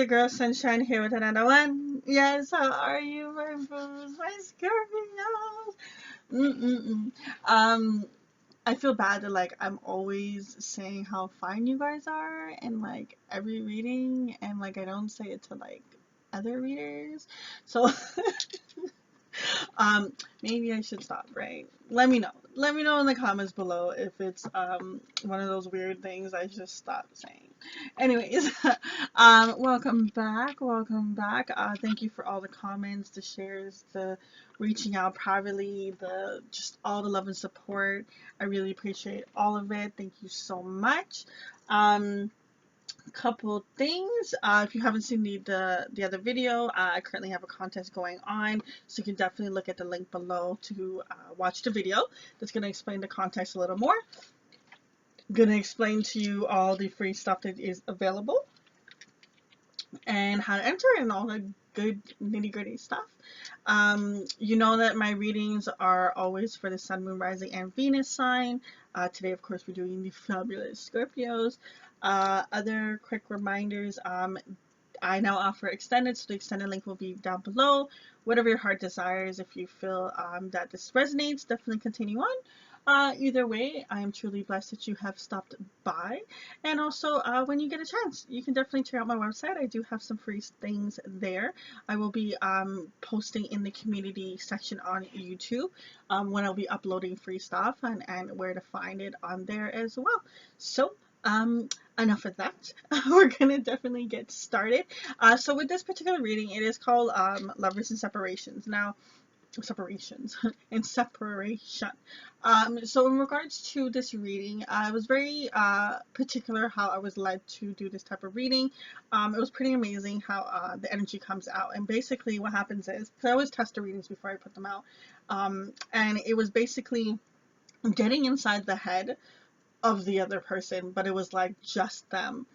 your girl Sunshine here with another one. Yes, how are you, my booze, my Scorpios? Mm-mm-mm. Um, I feel bad that like I'm always saying how fine you guys are in like every reading, and like I don't say it to like other readers. So Um, maybe I should stop, right? Let me know. Let me know in the comments below if it's one of those weird things I should stop saying. Anyways, welcome back. Welcome back. Thank you for all the comments, the shares, the reaching out privately, the just all the love and support. I really appreciate all of it. Thank you so much. Couple things. If you haven't seen the other video, I currently have a contest going on, so you can definitely look at the link below to watch the video. That's going to explain the context a little more. Going to explain to you all the free stuff that is available and how to enter and all the good nitty gritty stuff. You know that my readings are always for the Sun, Moon, Rising, and Venus sign. Today, of course, we're doing the fabulous Scorpios. Other quick reminders. I now offer extended, so the extended link will be down below. Whatever your heart desires, if you feel that this resonates, definitely continue on. Either way, I am truly blessed that you have stopped by. And also, when you get a chance, you can definitely check out my website. I do have some free things there. I will be posting in the community section on YouTube when I'll be uploading free stuff and where to find it on there as well. So, enough of that. We're gonna definitely get started. So with this particular reading, it is called Lovers and Separations. Now, separations and separation. So in regards to this reading, I was very particular how I was led to do this type of reading. It was pretty amazing how the energy comes out. And basically what happens is, because I always test the readings before I put them out, and it was basically getting inside the head of the other person, but it was like just them.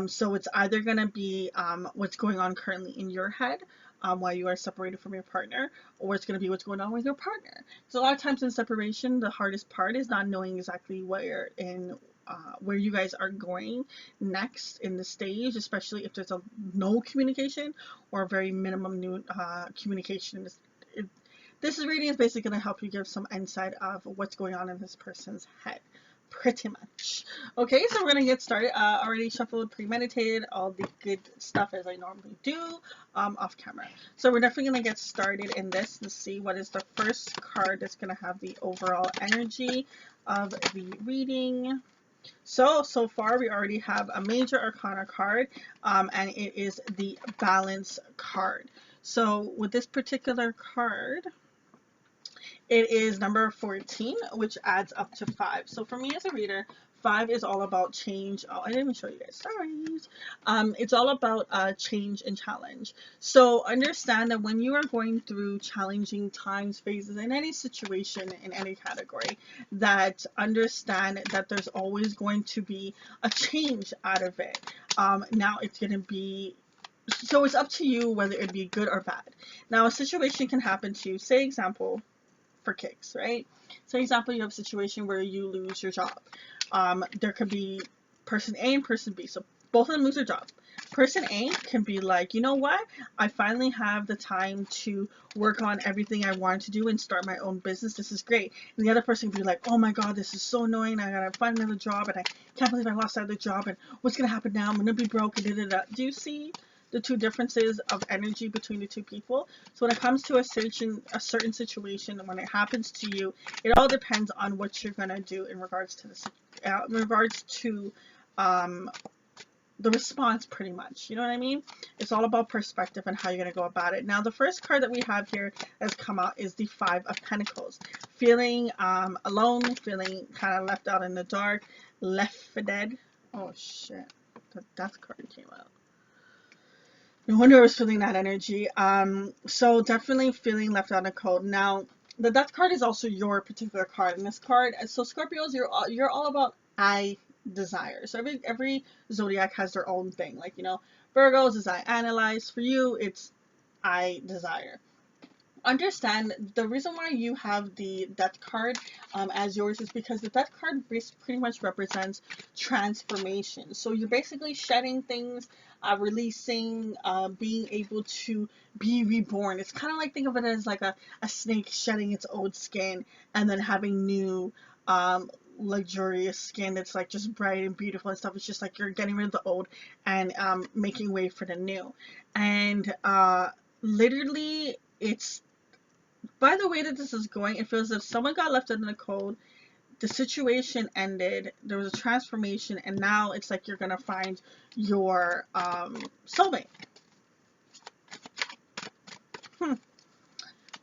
So it's either going to be what's going on currently in your head while you are separated from your partner, or it's going to be what's going on with your partner. So a lot of times in separation, the hardest part is not knowing exactly where you guys are going next in the stage, especially if there's no communication or a very minimum new communication. This reading is basically going to help you give some insight of what's going on in this person's head. Pretty much. Okay, so we're going to get started. Already shuffled, premeditated, all the good stuff as I normally do off camera. So we're definitely going to get started in this and see what is the first card that's going to have the overall energy of the reading. So far we already have a major arcana card, and it is the balance card. So with this particular card, it is number 14, which adds up to 5. So for me as a reader, 5 is all about change. Oh, I didn't even show you guys. Sorry. It's all about change and challenge. So understand that when you are going through challenging times, phases, in any situation, in any category, that understand that there's always going to be a change out of it. Now it's going to be so it's up to you whether it be good or bad. Now a situation can happen to you. Say example, for kicks, right? So example, you have a situation where you lose your job. There could be person A and person B. So both of them lose their job. Person A can be like, you know what? I finally have the time to work on everything I wanted to do and start my own business. This is great. And the other person can be like, oh my God, this is so annoying. I gotta find another job and I can't believe I lost that other job and what's gonna happen now? I'm gonna be broke and da da da. Do you see the two differences of energy between the two people? So when it comes to a certain situation, when it happens to you, it all depends on what you're gonna do in regards to the response, pretty much. You know what I mean? It's all about perspective and how you're gonna go about it. Now, the first card that we have here that's come out is the 5 of Pentacles. Feeling alone, feeling kind of left out in the dark, left for dead. Oh shit! The Death card came out. No wonder I was feeling that energy. So definitely feeling left out in the cold. Now, the Death card is also your particular card. And this card, so Scorpios, you're all about I desire. So every zodiac has their own thing. Like, Virgos is I analyze. For you, it's I desire. understand the reason why you have the death card as yours is because the death card pretty much represents transformation. So you're basically shedding things, releasing, being able to be reborn. It's kind of like, think of it as like a snake shedding its old skin and then having new um, luxurious skin that's like just bright and beautiful and stuff. It's just like you're getting rid of the old and making way for the new. And literally, it's, by the way that this is going, it feels as if someone got left in the cold, the situation ended, there was a transformation, and now it's like you're gonna find your soulmate.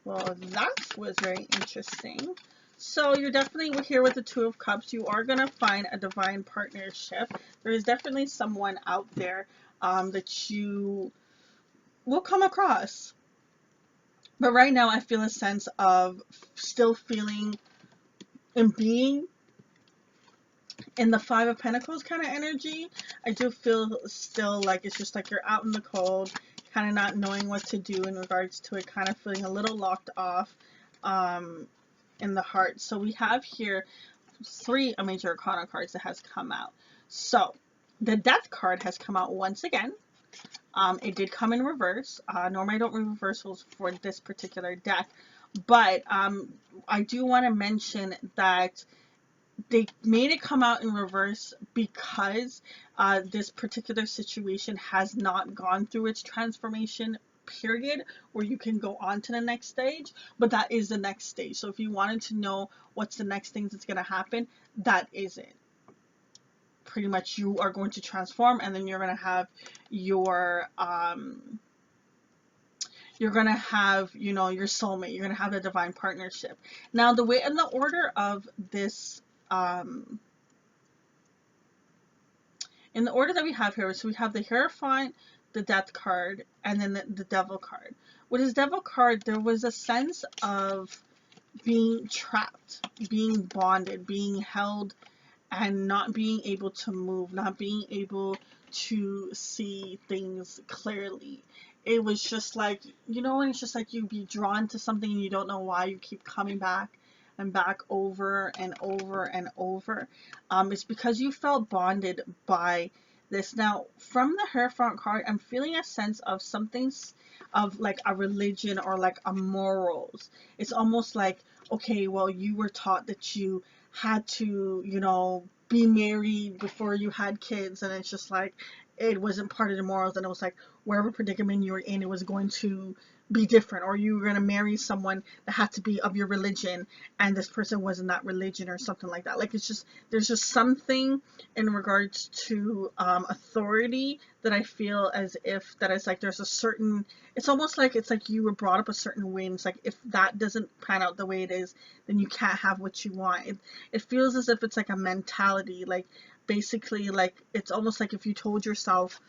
Well, that was very interesting. So you're definitely here with the Two of Cups. You are gonna find a divine partnership. There is definitely someone out there that you will come across. But right now, I feel a sense of still feeling and being in the Five of Pentacles kind of energy. I do feel still like it's just like you're out in the cold, kind of not knowing what to do in regards to it, kind of feeling a little locked off in the heart. So we have here 3 major arcana cards that has come out. So the Death card has come out once again. It did come in reverse. Normally I don't read reversals for this particular deck, but I do want to mention that they made it come out in reverse because this particular situation has not gone through its transformation period where you can go on to the next stage, but that is the next stage. So if you wanted to know what's the next thing that's going to happen, that is it. Pretty much you are going to transform, and then you're going to have your you know, your soulmate. You're going to have a divine partnership. Now the way and the order of this in the order that we have here, so we have the Hierophant, the Death card, and then the Devil card. With his Devil card, there was a sense of being trapped, being bonded, being held, and not being able to move, not being able to see things clearly. It was just like, you know, when it's just like you be drawn to something and you don't know why, you keep coming back and back over and over and over. It's because you felt bonded by this. Now, from the Hierophant card, I'm feeling a sense of something of like a religion or like a morals. It's almost like, okay, well, you were taught that you had to, you know, be married before you had kids, and it's just like it wasn't part of the morals, and it was like wherever predicament you were in, it was going to be different, or you were going to marry someone that had to be of your religion, and this person wasn't that religion or something like that. Like, it's just, there's just something in regards to authority that I feel as if that it's like there's a certain, it's almost like it's like you were brought up a certain way, and it's like if that doesn't pan out the way it is, then you can't have what you want. It feels as if it's like a mentality, like basically like it's almost like if you told yourself,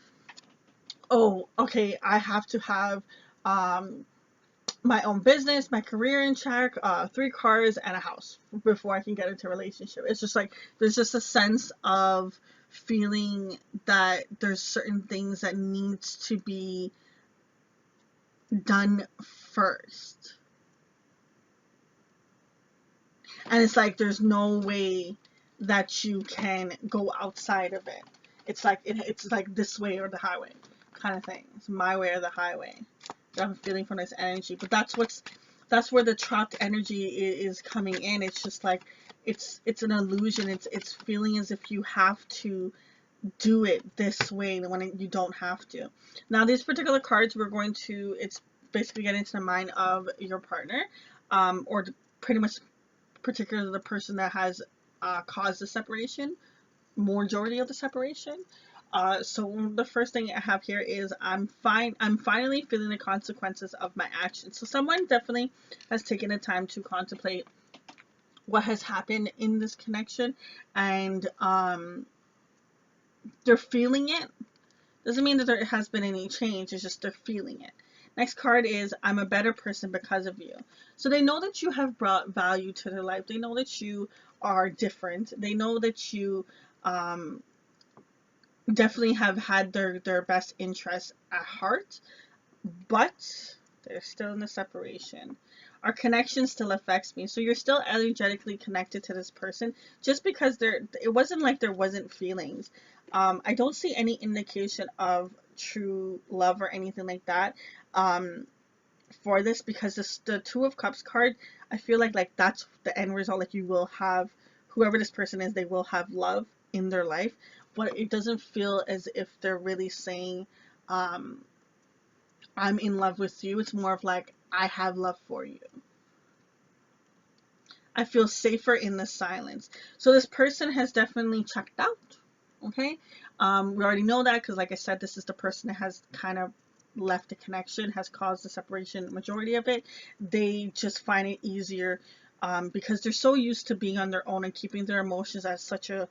oh, okay, I have to have my own business, my career in check, 3 cars and a house before I can get into a relationship. It's just like there's just a sense of feeling that there's certain things that needs to be done first. And it's like there's no way that you can go outside of it. It's like it's like this way or the highway kind of thing. It's my way or the highway. I'm feeling from this energy, but that's where the trapped energy is coming in. It's just like it's an illusion. It's feeling as if you have to do it this way when you don't have to. Now these particular cards, we're going to, it's basically getting into the mind of your partner, or pretty much particularly the person that has caused the separation, majority of the separation. So the first thing I have here is I'm finally feeling the consequences of my actions. So someone definitely has taken the time to contemplate what has happened in this connection, and they're feeling it. Doesn't mean that there has been any change, it's just they're feeling it. Next card is I'm a better person because of you. So they know that you have brought value to their life. They know that you are different. They know that you definitely have had their best interests at heart, but They're still in the separation. Our connection still affects me. So you're still energetically connected to this person, just because it wasn't like there wasn't feelings. I don't see any indication of true love or anything like that. For this, because the Two of Cups card, I feel like that's the end result. Like, you will have, whoever this person is, they will have love in their life, but it doesn't feel as if they're really saying, I'm in love with you. It's more of like, I have love for you. I feel safer in the silence. So this person has definitely checked out. Okay. We already know that because, like I said, this is the person that has kind of left the connection, has caused the separation, majority of it. They just find it easier because they're so used to being on their own and keeping their emotions at such a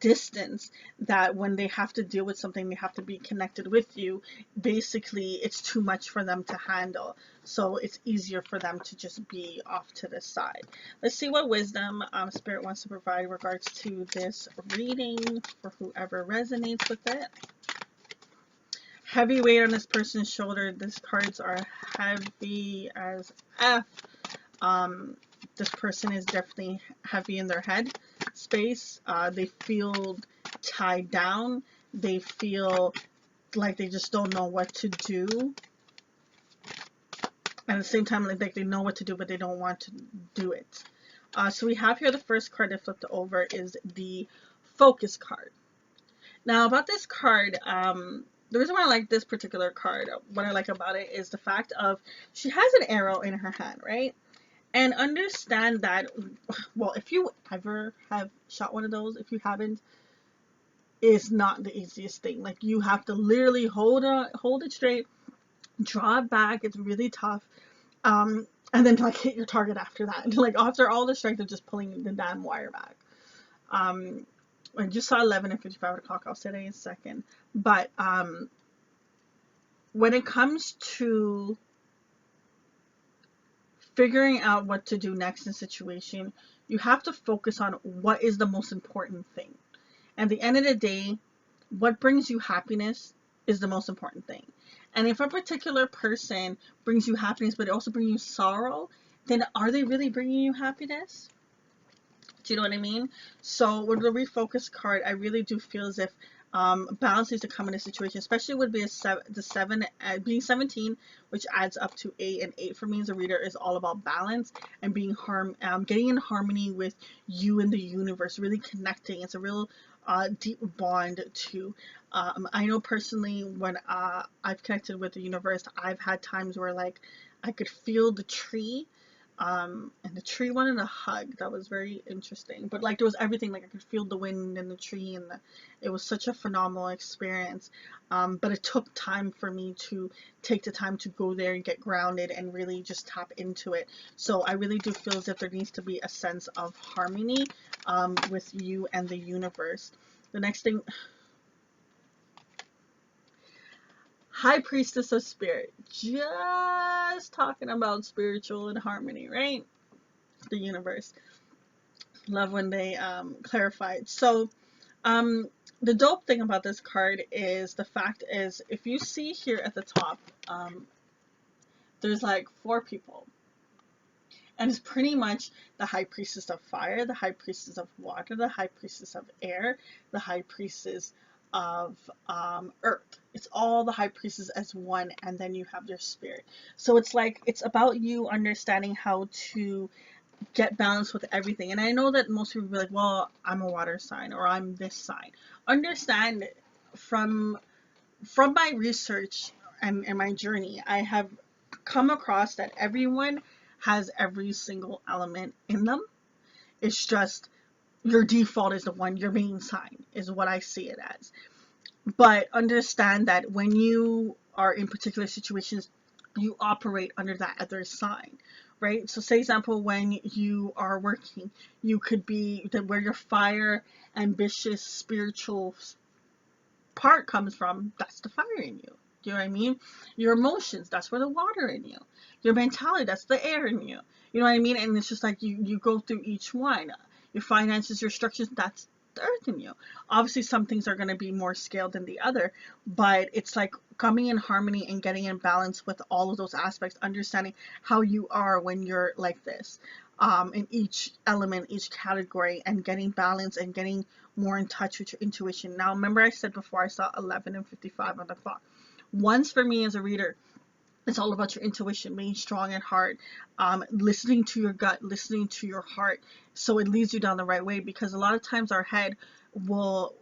distance, that when they have to deal with something, they have to be connected with you. Basically, it's too much for them to handle. So it's easier for them to just be off to the side. Let's see what wisdom Spirit wants to provide in regards to this reading for whoever resonates with it. Heavy weight on this person's shoulder. These cards are heavy as F. This person is definitely heavy in their head space. They feel tied down. They feel like they just don't know what to do. And at the same time, like they know what to do, but they don't want to do it. So we have here the first card that flipped over is the Focus card. Now, about this card, the reason why I like this particular card, what I like about it is the fact of she has an arrow in her hand, right? And understand that, well, if you ever have shot one of those, if you haven't, it's not the easiest thing. Like, you have to literally hold it straight, draw it back. It's really tough. And then like hit your target after that. Like, after all the strength of just pulling the damn wire back. I just saw 11 and 55 o'clock. I'll say that in a second. But when it comes to figuring out what to do next in a situation, you have to focus on what is the most important thing. At the end of the day, what brings you happiness is the most important thing. And if a particular person brings you happiness, but it also brings you sorrow, then are they really bringing you happiness? Do you know what I mean? So with the refocus card, I really do feel as if balance needs to come in a situation, especially with the 7 being 17, which adds up to 8, and 8 for me as a reader is all about balance and being getting in harmony with you and the universe, really connecting. It's a real deep bond too. I know personally when I've connected with the universe, I've had times where like I could feel the tree. And the tree wanted a hug. That was very interesting. But like there was everything. Like I could feel the wind and the tree, and it was such a phenomenal experience. But it took time for me to take the time to go there and get grounded and really just tap into it. So I really do feel as if there needs to be a sense of harmony with you and the universe. The next thing, High Priestess of Spirit. Just talking about spiritual and harmony, right? The universe. Love when they clarified. So the dope thing about this card is the fact is, if you see here at the top, there's like 4 people, and it's pretty much the High Priestess of Fire, the High Priestess of Water, the High Priestess of Air, the High Priestess of Earth. It's all the High Priestess as one, and then you have their spirit. So it's like, it's about you understanding how to get balance with everything. And I know that most people be like, well, I'm a water sign, or I'm this sign. Understand, from my research and my journey, I have come across that everyone has every single element in them. It's just your default is the one, your main sign is what I see it as. But understand that when you are in particular situations, you operate under that other sign, right? So say example, when you are working, you could be where your fire, ambitious, spiritual part comes from, that's the fire in you. Do you know what I mean? Your emotions, that's where the water in you. Your mentality, that's the air in you. You know what I mean? And it's just like you go through each one. Your finances, your structures, that's the earth in you. Obviously, some things are going to be more scaled than the other, but it's like coming in harmony and getting in balance with all of those aspects, understanding how you are when you're like this, in each element, each category, and getting balance and getting more in touch with your intuition. Now, remember I said before I saw 11 and 55 on the clock. Once for me as a reader, it's all about your intuition, being strong at heart, listening to your gut, listening to your heart, so it leads you down the right way. Because a lot of times our head will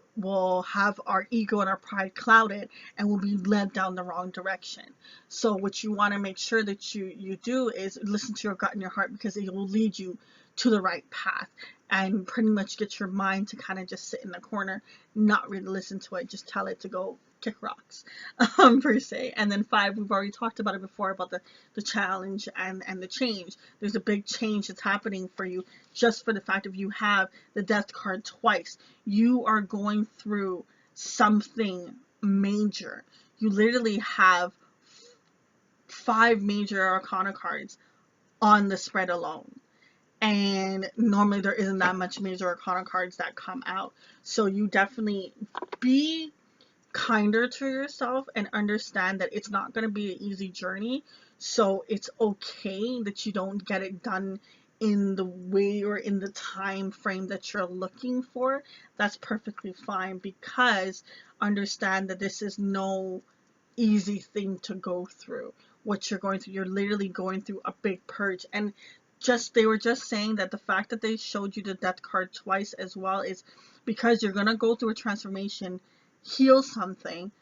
have our ego and our pride clouded, and will be led down the wrong direction. So what you want to make sure that you do is listen to your gut and your heart, because it will lead you to the right path, and pretty much get your mind to kind of just sit in the corner, not really listen to it, just tell it to go kick rocks, per se. And then 5, we've already talked about it before, about the challenge and the change. There's a big change that's happening for you, just for the fact of you have the death card twice. You are going through something major. You literally have 5 major arcana cards on the spread alone, and normally there isn't that much major arcana cards that come out. So you definitely be kinder to yourself and understand that it's not going to be an easy journey. So it's okay that you don't get it done in the way or in the time frame that you're looking for. That's perfectly fine, because understand that this is no easy thing to go through. What you're going through, you're literally going through a big purge. And just, they were just saying that the fact that they showed you the death card twice as well is because you're going to go through a transformation, heal something,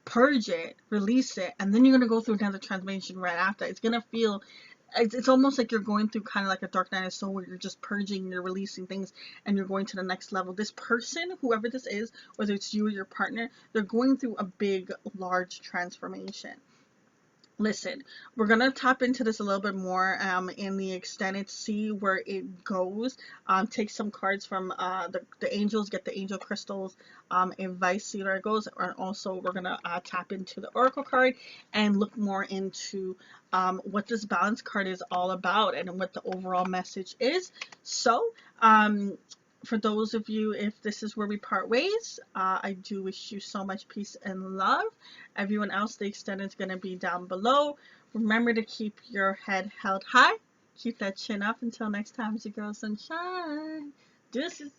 purge it, release it, and then you're going to go through another transformation right after. It's going to feel, it's almost like you're going through kind of like a dark night of soul, where you're just purging, you're releasing things, and you're going to the next level. This person, whoever this is, whether it's you or your partner, they're going through a big, large transformation. Listen, we're going to tap into this a little bit more in the extended, see where it goes. Take some cards from the angels, get the angel crystals, advice, see where it goes. And also, we're going to tap into the oracle card and look more into what this balance card is all about and what the overall message is. So, for those of you, if this is where we part ways, I do wish you so much peace and love. Everyone else, the extended is going to be down below. Remember to keep your head held high. Keep that chin up. Until next time, it's your girl Sunshine. Deuces.